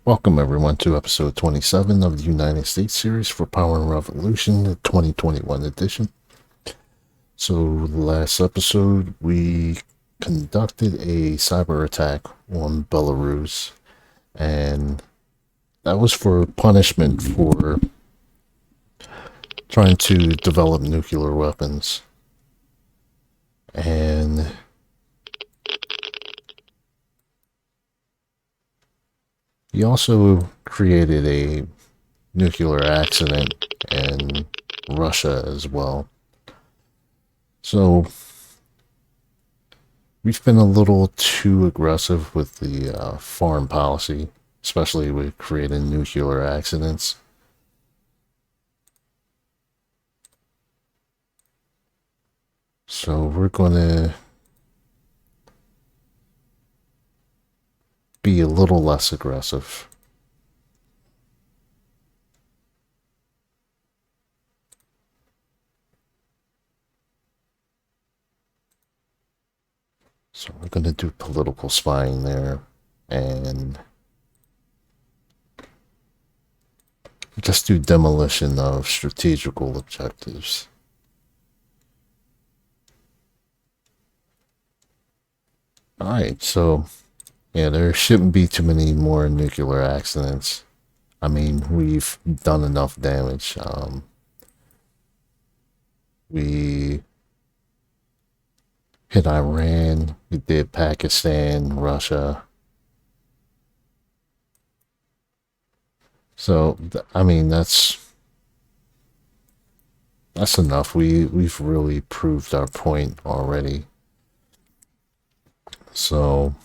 Welcome everyone to episode 27 of the United States series for Power and Revolution, the 2021 edition. So last episode we conducted a cyber attack on Belarus, and that was for punishment for trying to develop nuclear weapons. And he also created a nuclear accident in Russia as well. So we've been a little too aggressive with the foreign policy, especially with creating nuclear accidents. So we're going to be a little less aggressive. So we're going to do political spying there and just do demolition of strategical objectives. Alright, so yeah, there shouldn't be too many more nuclear accidents. I mean, we've done enough damage. We hit Iran, we did Pakistan, Russia. So, I mean, that's enough. We've really proved our point already. So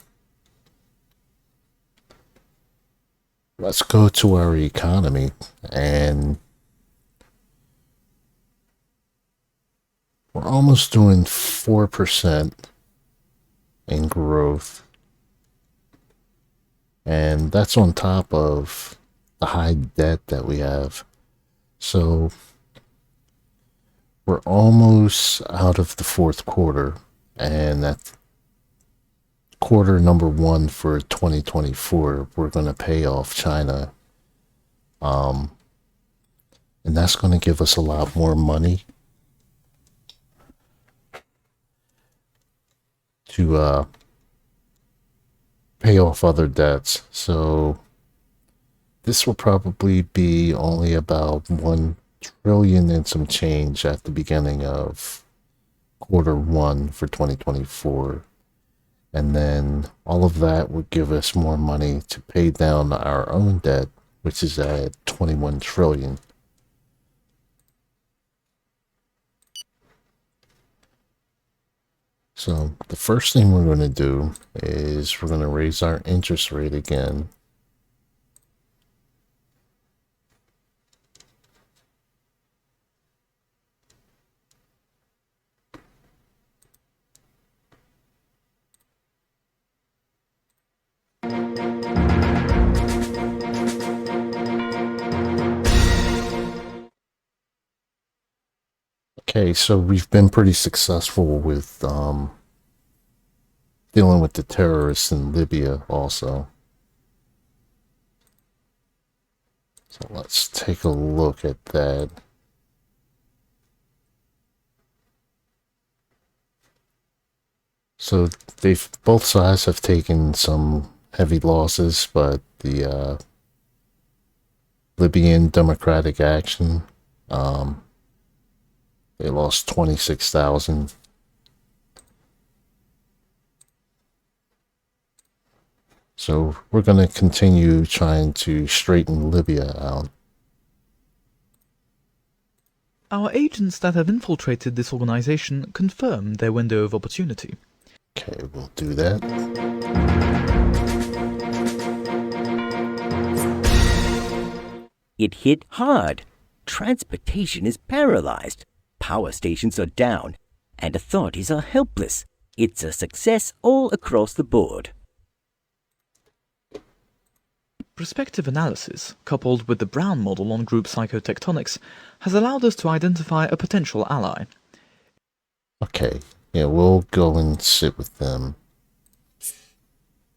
let's go to our economy, and we're almost doing 4% in growth, and that's on top of the high debt that we have. So we're almost out of the fourth quarter, and that's quarter number one for 2024. We're going to pay off China, and that's going to give us a lot more money to pay off other debts. So this will probably be only about 1 trillion and some change at the beginning of quarter one for 2024. And then all of that would give us more money to pay down our own debt, which is at 21 trillion. So the first thing we're going to do is we're going to raise our interest rate again. Okay, so we've been pretty successful with dealing with the terrorists in Libya also. So let's take a look at that. So both sides have taken some heavy losses, but the Libyan Democratic Action, they lost 26,000. So we're going to continue trying to straighten Libya out. Our agents that have infiltrated this organization confirm their window of opportunity. Okay, we'll do that. It hit hard. Transportation is paralyzed. Power stations are down, and authorities are helpless. It's a success all across the board. Prospective analysis, coupled with the Brown model on group psychotectonics, has allowed us to identify a potential ally. Okay, yeah, we'll go and sit with them.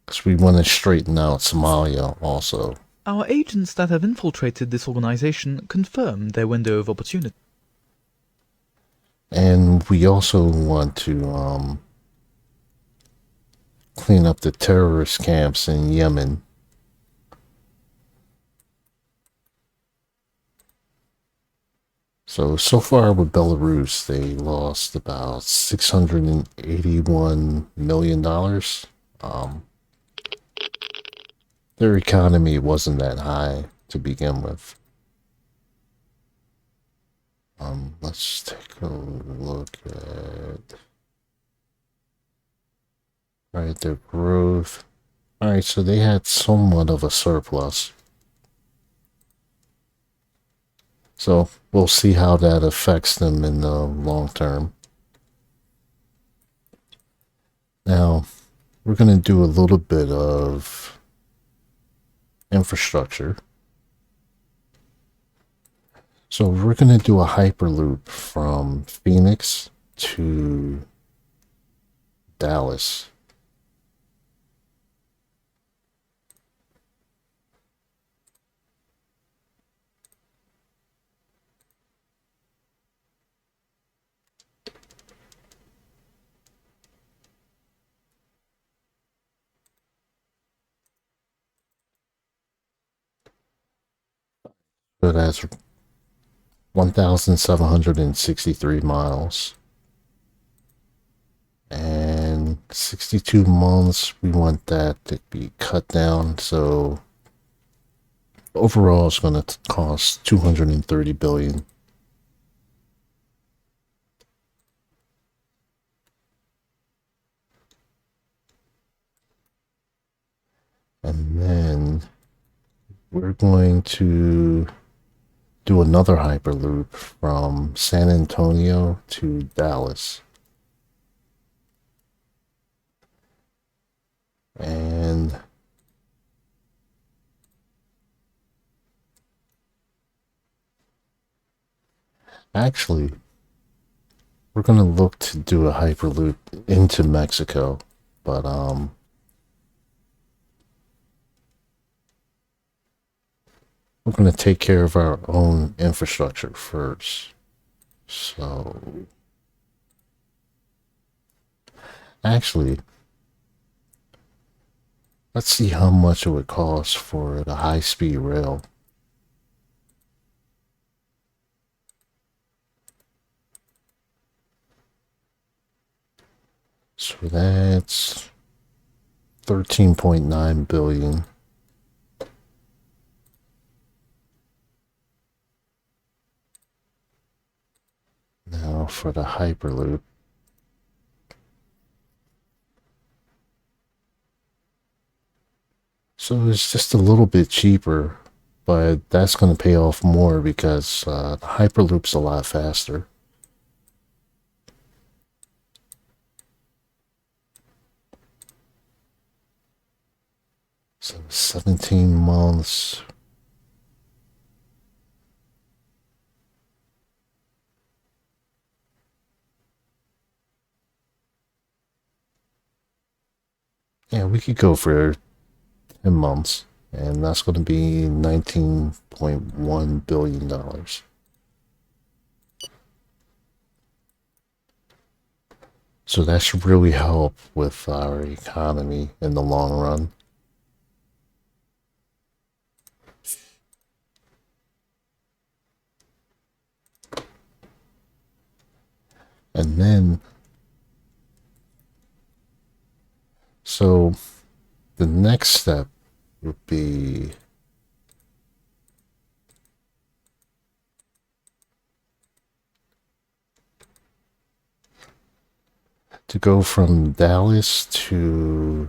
Because we want to straighten out Somalia also. Our agents that have infiltrated this organization confirm their window of opportunity. And we also want to clean up the terrorist camps in Yemen. So far with Belarus, they lost about $681 million. Their economy wasn't that high to begin with. Let's take a look at their growth. Alright, so they had somewhat of a surplus. So we'll see how that affects them in the long term. Now, we're going to do a little bit of infrastructure. So we're going to do a hyperloop from Phoenix to Dallas. So that's 1,763 miles. And 62 months, we want that to be cut down. So overall, it's going to cost $230 billion. And then we're going to do another hyperloop from San Antonio to Dallas. And actually, we're going to look to do a hyperloop into Mexico, but we're going to take care of our own infrastructure first. So, actually, let's see how much it would cost for the high-speed rail. So that's 13.9 billion. Now for the hyperloop. So it's just a little bit cheaper, but that's going to pay off more because the hyperloop's a lot faster. So 17 months. Yeah, we could go for 10 months, and that's going to be $19.1 billion. So that should really help with our economy in the long run. And then, so the next step would be to go from Dallas to,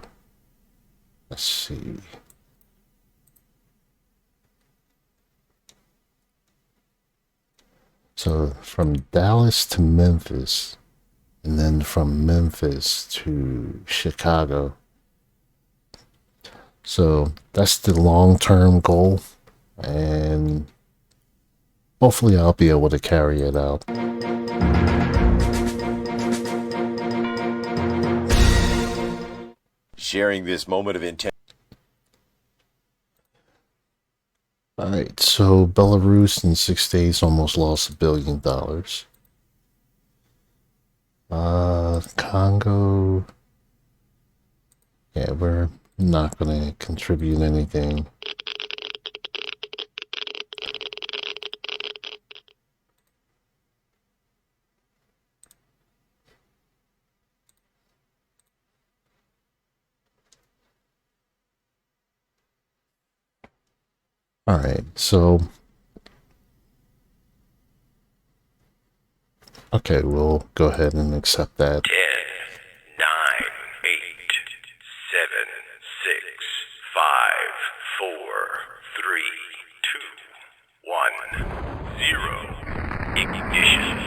let's see, so from Dallas to Memphis, and then from Memphis to Chicago. So that's the long-term goal, and hopefully I'll be able to carry it out. Sharing this moment of intent. Alright, so Belarus in 6 days almost lost $1 billion. Congo. Yeah, we're not gonna contribute anything. Alright, so okay, we'll go ahead and accept that. 10, 9, 8, 7, 6, 5, 4, 3, 2, 1, 0. Ignition.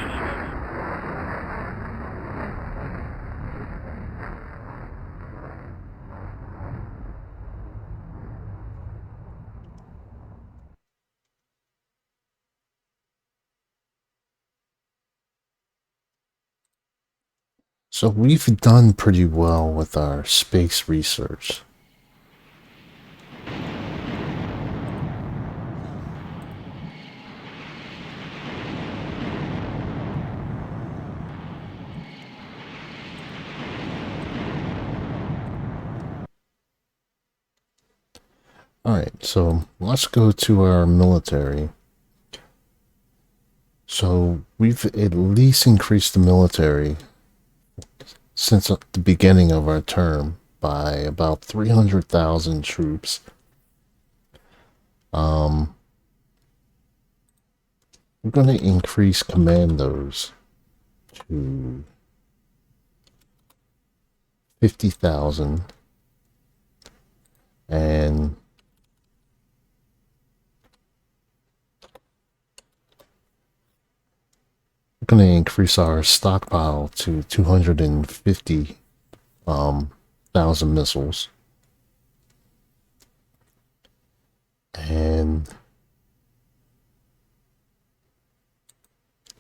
So we've done pretty well with our space research. Alright, so let's go to our military. So we've at least increased the military since the beginning of our term by about 300,000 troops. We're going to increase commandos to 50,000, and we're going to increase our stockpile to 250,000 missiles. And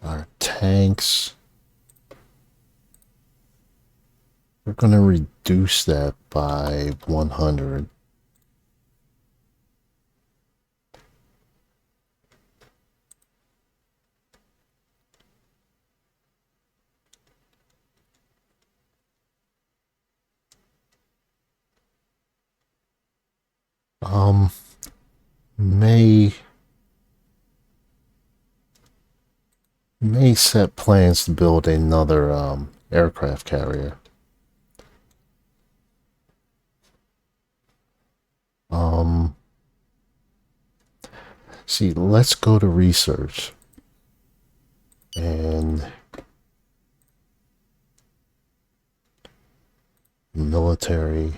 our tanks, we're going to reduce that by 100. May set plans to build another aircraft carrier. See, let's go to research and military.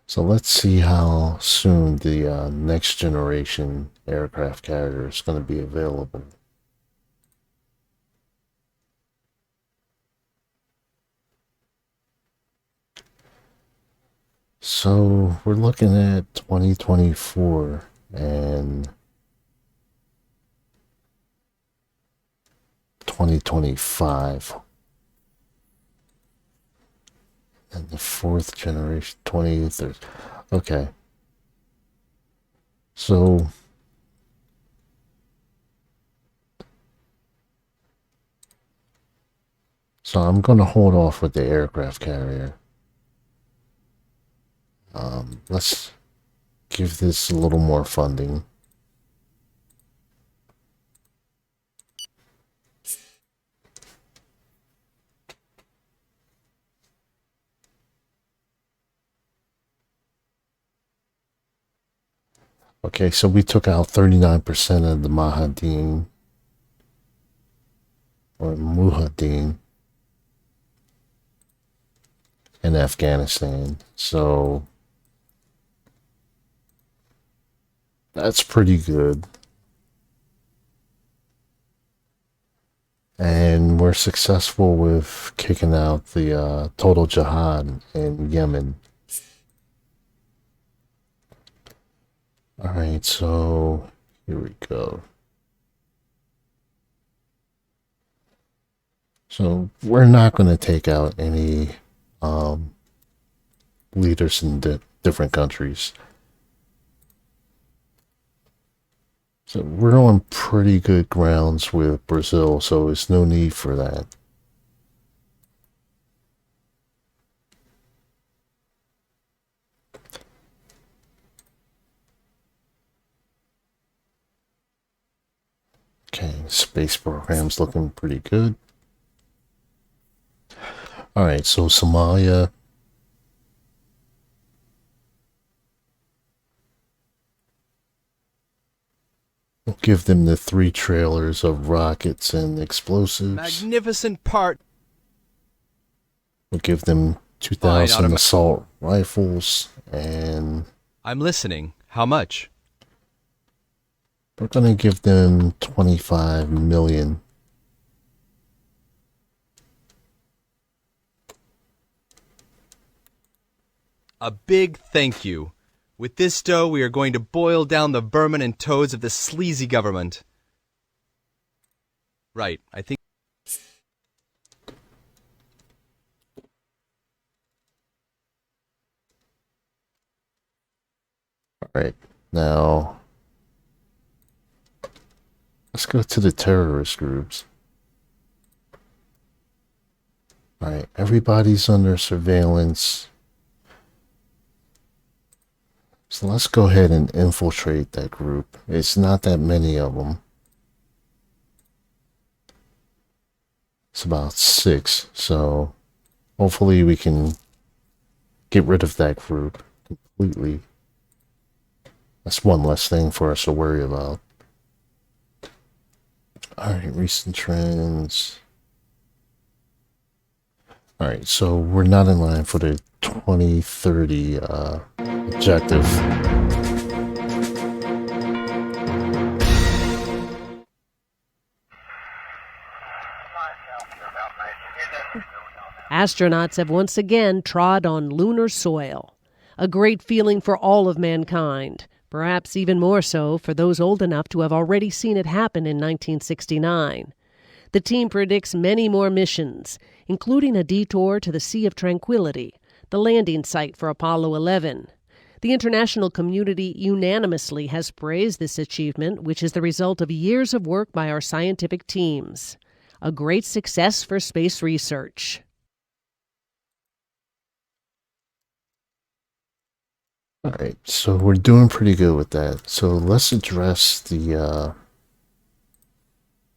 So let's see how soon the next generation aircraft carrier is going to be available. So we're looking at 2024 and 2025. And the fourth generation, 2030. Okay. So I'm going to hold off with the aircraft carrier. Let's give this a little more funding. Okay, so we took out 39% of the Mahadin or Mujahideen in Afghanistan. So that's pretty good. And we're successful with kicking out the total jihad in Yemen. Alright, so here we go. So we're not going to take out any leaders in different countries. So we're on pretty good grounds with Brazil, so there's no need for that. Okay, space program's looking pretty good. Alright, so Somalia. We'll give them the 3 trailers of rockets and explosives. Magnificent part. We'll give them 2,000 assault rifles, and I'm listening. How much? we're gonna give them 25 million. A big thank you. With this dough, we are going to boil down the vermin and toads of the sleazy government. Right, I think... Alright, now let's go to the terrorist groups. Alright, everybody's under surveillance. So let's go ahead and infiltrate that group. It's not that many of them. It's about 6, so hopefully we can get rid of that group completely. That's one less thing for us to worry about. Alright, recent trends. Alright, so we're not in line for the 2030 objective. Astronauts have once again trod on lunar soil. A great feeling for all of mankind, perhaps even more so for those old enough to have already seen it happen in 1969. The team predicts many more missions, including a detour to the Sea of Tranquility, the landing site for Apollo 11. The international community unanimously has praised this achievement, which is the result of years of work by our scientific teams. A great success for space research. Alright, so we're doing pretty good with that. So let's address the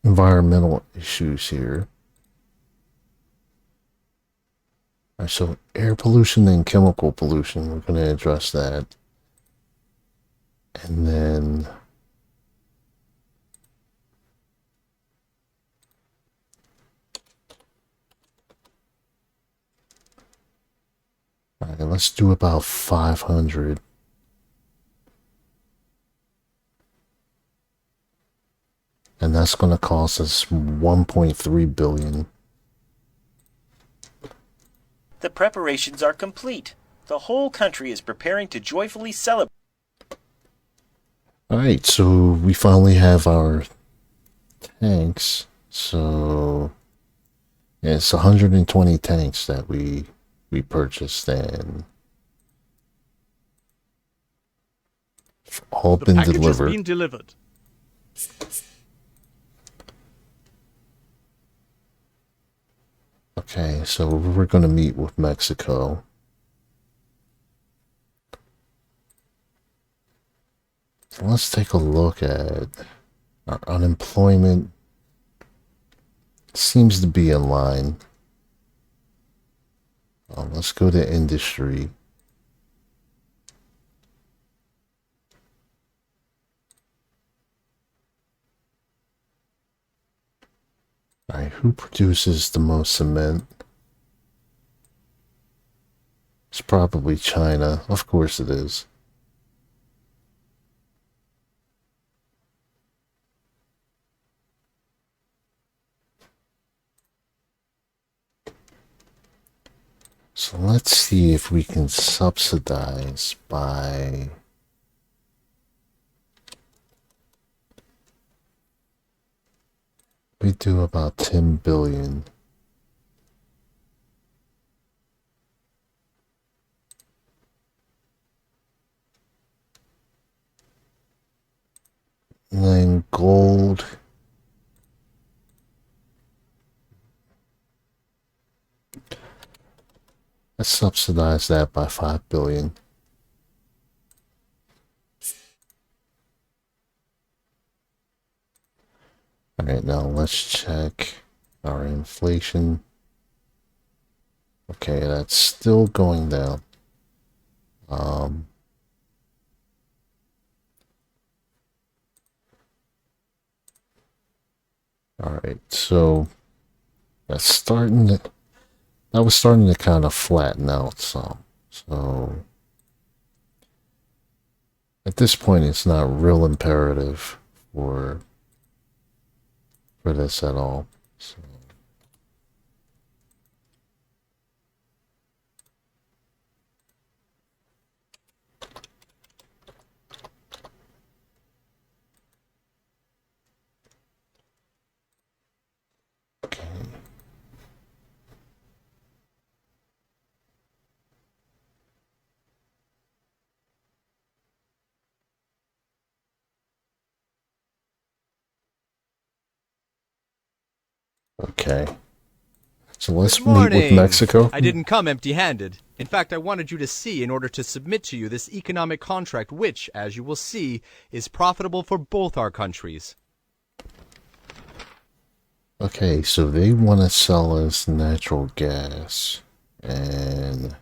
environmental issues here. Alright, so air pollution and chemical pollution, we're going to address that. And then alright, let's do about 500. And that's going to cost us 1.3 billion. The preparations are complete. The whole country is preparing to joyfully celebrate. Alright, so we finally have our tanks. So yeah, it's 120 tanks that we purchased, and all been delivered. The package has been delivered. Okay, so we're going to meet with Mexico. So let's take a look at our unemployment. Seems to be in line. Let's go to industry. Alright, who produces the most cement? It's probably China. Of course it is. So let's see if we can subsidize by... We do about 10 billion. And then gold. Let's subsidize that by 5 billion. Alright, now let's check our inflation. Okay, that's still going down. Alright, so that was starting to kind of flatten out some. So at this point it's not real imperative for this at all. So okay. Okay. So let's Good meet with morning. Mexico. I didn't come empty-handed. In fact, I wanted you to see in order to submit to you this economic contract which, as you will see, is profitable for both our countries. Okay, so they want to sell us natural gas and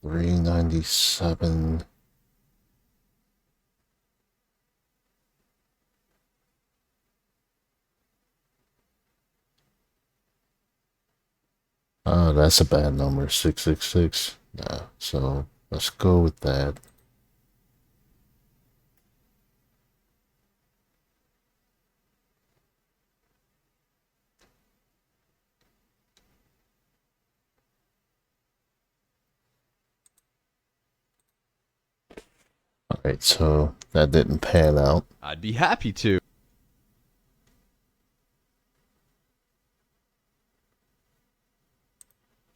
397. Oh, that's a bad number, 666. Nah, so let's go with that. Alright, so that didn't pan out. I'd be happy to.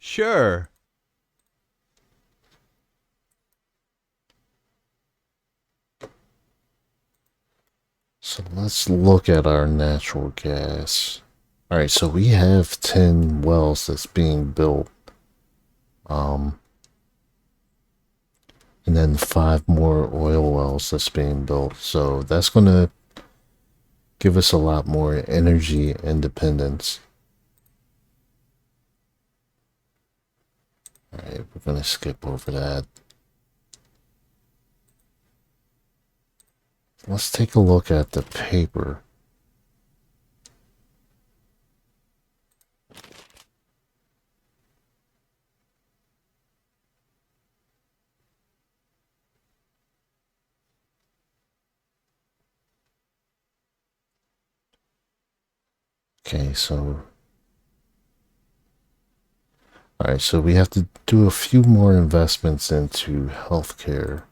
Sure. So let's look at our natural gas. Alright, so we have 10 wells that's being built. And then 5 more oil wells that's being built. So that's going to give us a lot more energy independence. Alright, we're going to skip over that. Let's take a look at the paper. Okay, so alright, so we have to do a few more investments into healthcare.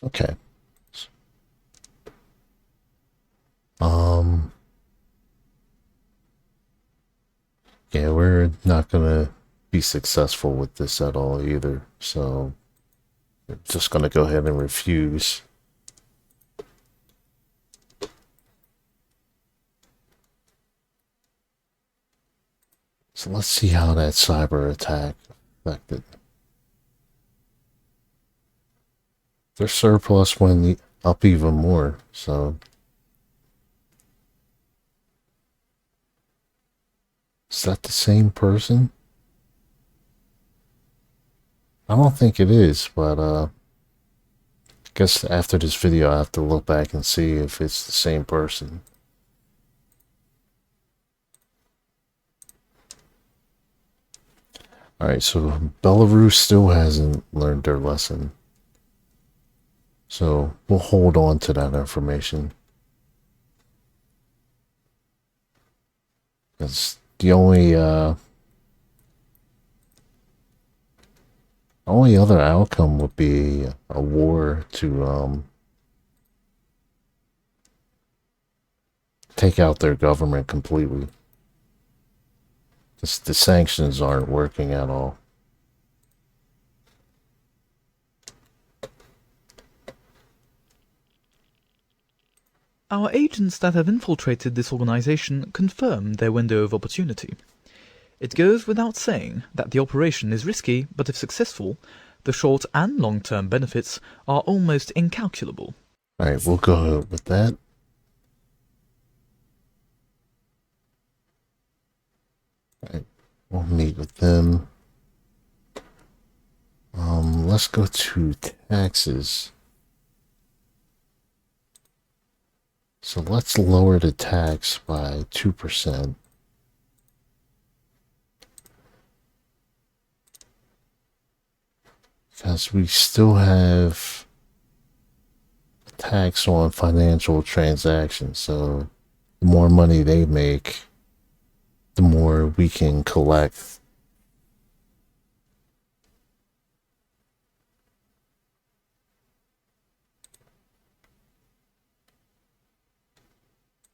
Okay. Yeah, we're not gonna be successful with this at all either. So we're just gonna go ahead and refuse. So let's see how that cyber attack affected. Their surplus went up even more, so is that the same person? I don't think it is, but I guess after this video I have to look back and see if it's the same person. Alright, so Belarus still hasn't learned their lesson. So we'll hold on to that information. Because the only other outcome would be a war to take out their government completely. The sanctions aren't working at all. Our agents that have infiltrated this organization confirm their window of opportunity. It goes without saying that the operation is risky, but if successful, the short and long-term benefits are almost incalculable. Alright, we'll go with that. Alright, we'll meet with them. Let's go to taxes. So let's lower the tax by 2%. Because we still have a tax on financial transactions. So the more money they make, the more we can collect.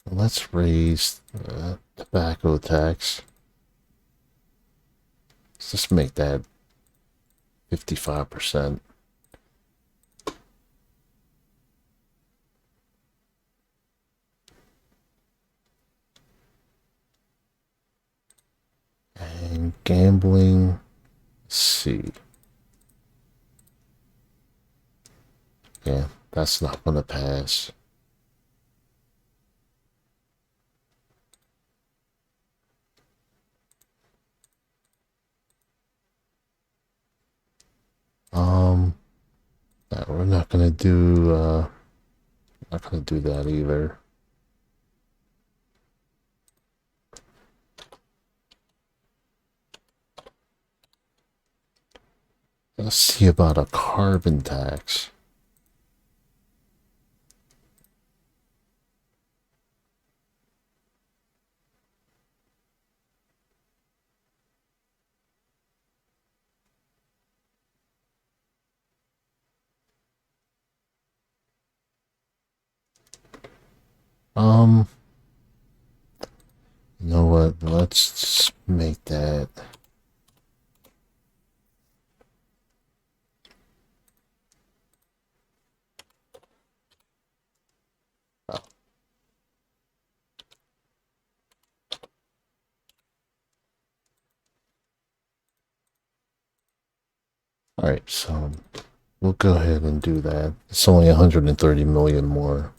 Let's raise tobacco tax. Let's just make that 55%. And gambling, let's see. Yeah, that's not gonna pass. No, we're not gonna do that either. Let's see about a carbon tax. You know what? Let's just make that. Oh. All right, so we'll go ahead and do that. It's only 130 million more.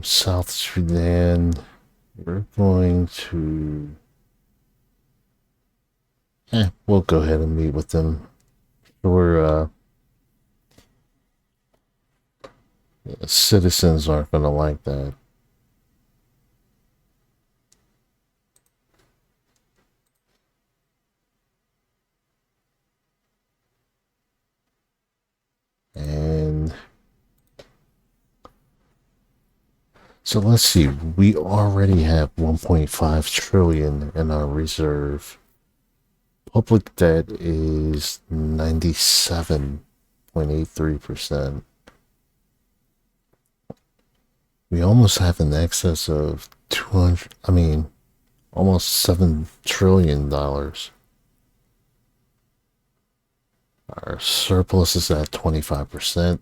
South Sudan, we're going to... we'll go ahead and meet with them. We're, citizens aren't going to like that. And so let's see, we already have 1.5 trillion in our reserve. Public debt is 97.83%. We almost have an excess of almost $7 trillion. Our surplus is at 25%.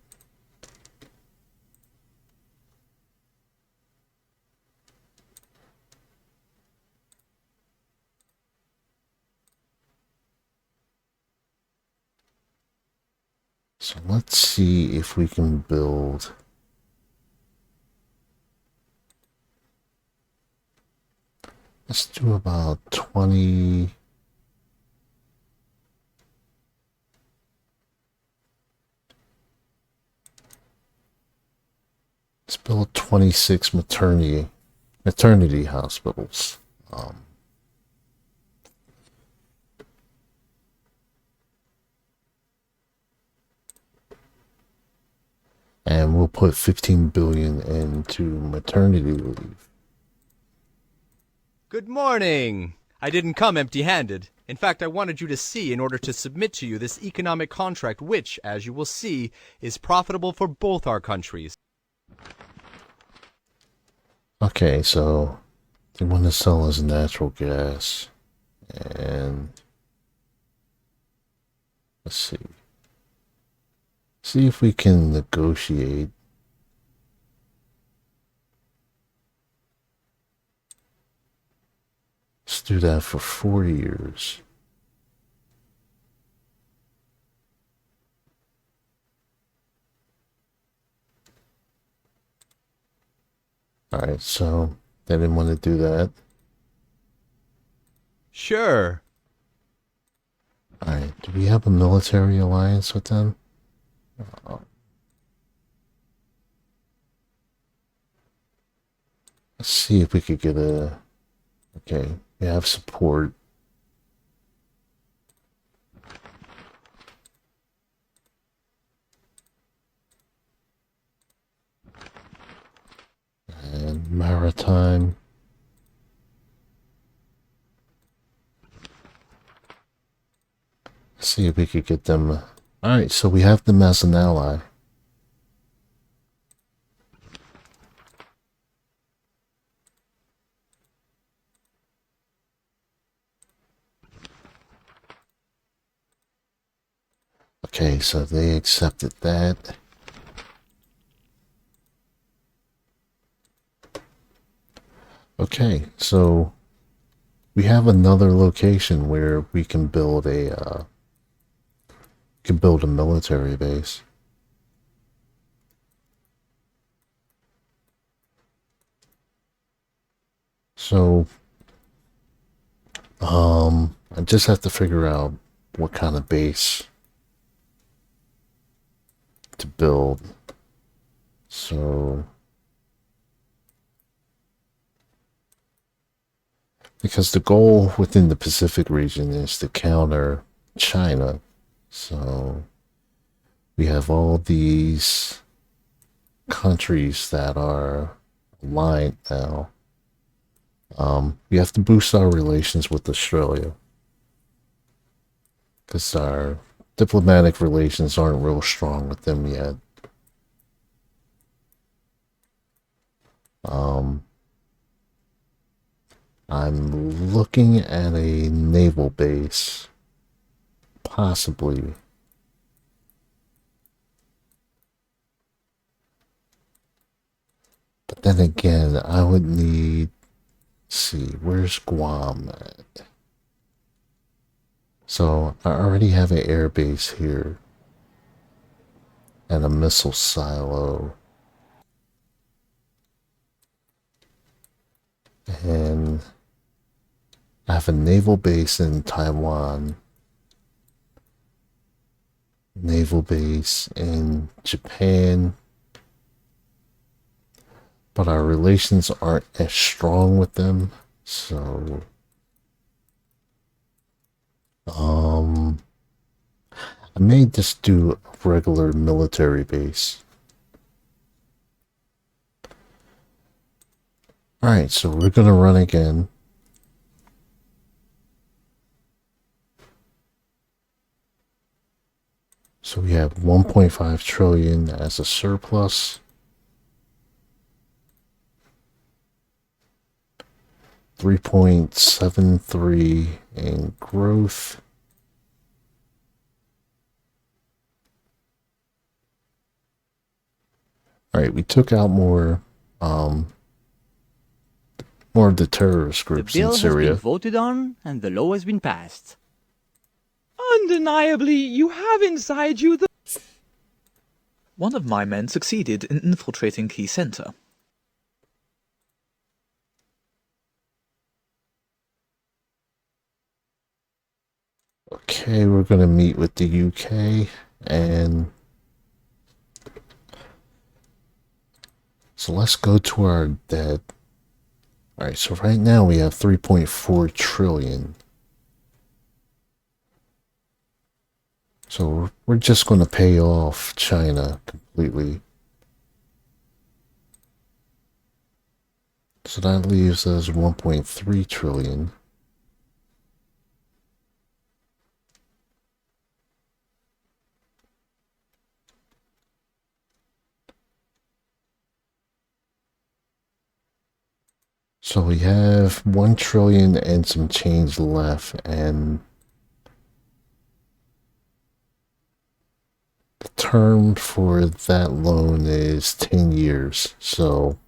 So let's see if we can build. Let's do about 20. Let's build 26 maternity hospitals. And we'll put 15 billion into maternity leave. Good morning! I didn't come empty-handed. In fact, I wanted you to see in order to submit to you this economic contract which, as you will see, is profitable for both our countries. Okay, so they want to sell us natural gas. And let's see. See if we can negotiate. Let's do that for 4 years. Alright, so they didn't want to do that. Sure. Alright, do we have a military alliance with them? Let's see if we could get a... Okay, we have support. And maritime. Let's see if we could get them. Alright, so we have them as an ally. Okay, so they accepted that. Okay, so we have another location where we can build a military base. So I just have to figure out what kind of base to build. So because the goal within the Pacific region is to counter China. So we have all these countries that are aligned now. We have to boost our relations with Australia because our diplomatic relations aren't real strong with them yet. I'm looking at a naval base, possibly. But then again, I would need, see, where's Guam at? So I already have an air base here and a missile silo. And I have a naval base in Taiwan, naval base in Japan, but our relations aren't as strong with them, so I may just do a regular military base. Alright, so we're gonna run again. So we have 1.5 trillion as a surplus. 3.73 in growth. Alright, we took out more of the terrorist groups in Syria. The bill has been voted on and the law has been passed. Undeniably, you have inside you the... One of my men succeeded in infiltrating Key Center. Okay, we're going to meet with the UK and so let's go to our debt. Alright, so right now we have 3.4 trillion. So we're just going to pay off China completely. So that leaves us 1.3 trillion. So we have 1 trillion and some change left, and the term for that loan is 10 years. So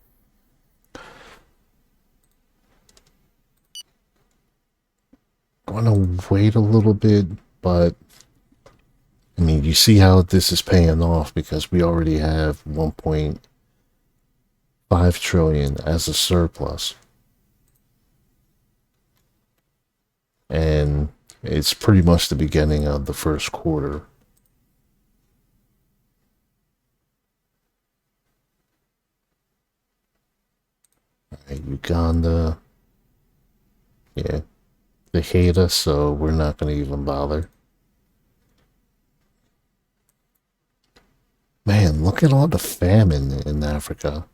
I'm going to wait a little bit, but I mean, you see how this is paying off because we already have 1.5 trillion as a surplus. And it's pretty much the beginning of the first quarter. Right, Uganda. Yeah. They hate us, so we're not going to even bother. Man, look at all the famine in Africa.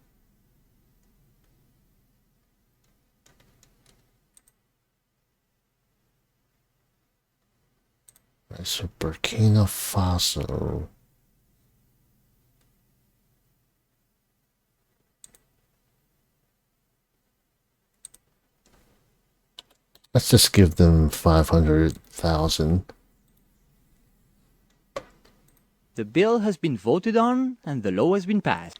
Right, so Burkina Faso. Let's just give them 500,000. The bill has been voted on and the law has been passed.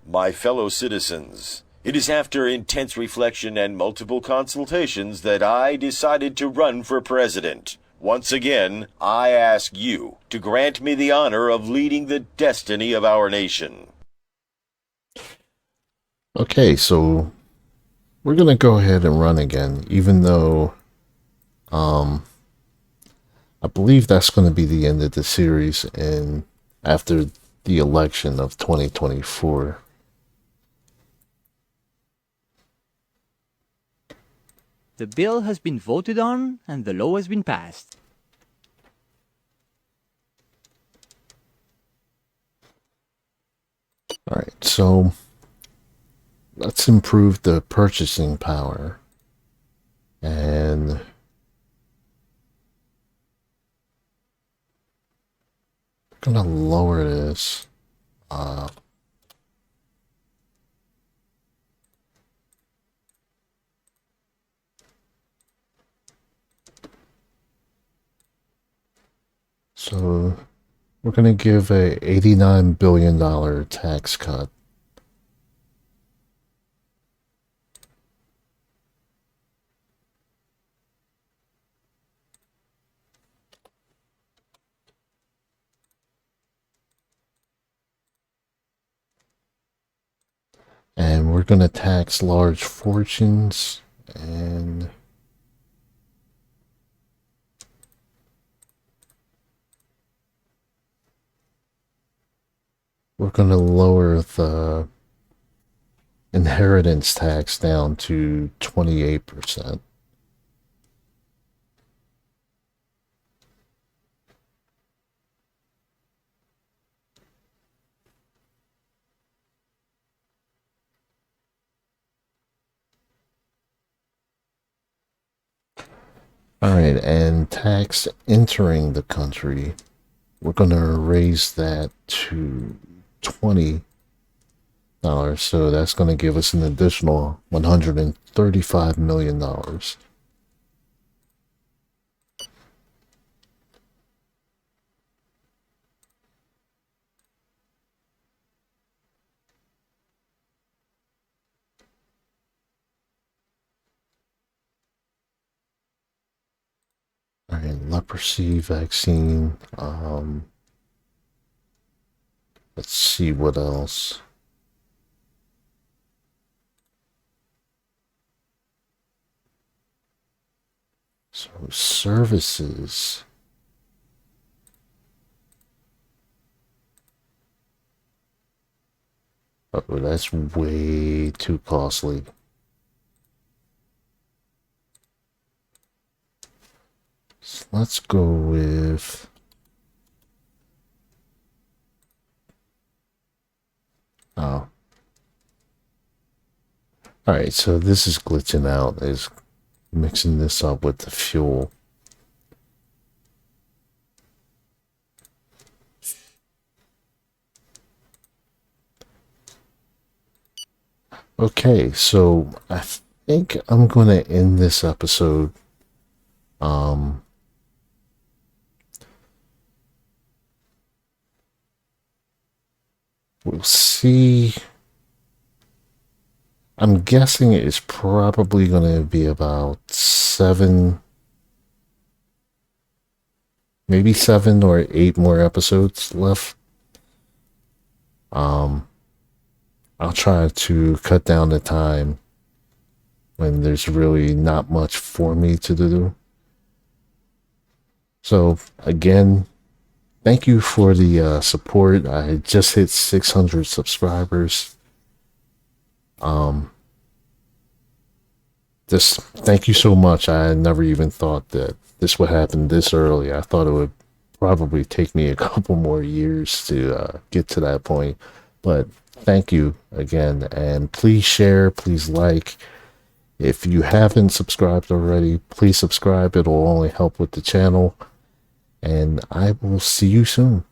My fellow citizens, it is after intense reflection and multiple consultations that I decided to run for president. Once again, I ask you to grant me the honor of leading the destiny of our nation. Okay, so we're going to go ahead and run again, even though I believe that's going to be the end of the series and after the election of 2024. The bill has been voted on and the law has been passed. All right, so let's improve the purchasing power. And we're going to lower this. So we're going to give a $89 billion tax cut. And we're going to tax large fortunes, and we're going to lower the inheritance tax down to 28%. All right, and tax entering the country, we're going to raise that to $20. So that's going to give us an additional $135 million. All right, leprosy vaccine. Let's see what else. So services. Oh, that's way too costly. So let's go with... Oh. Alright, so this is glitching out, is mixing this up with the fuel. Okay, so I think I'm going to end this episode. We'll see. I'm guessing it's probably going to be about 7, maybe 7 or 8 more episodes left. I'll try to cut down the time when there's really not much for me to do. So again, thank you for the support. I just hit 600 subscribers. Just thank you so much. I never even thought that this would happen this early. I thought it would probably take me a couple more years to get to that point. But thank you again, and please share, please like. If you haven't subscribed already, please subscribe. It'll only help with the channel, and I will see you soon.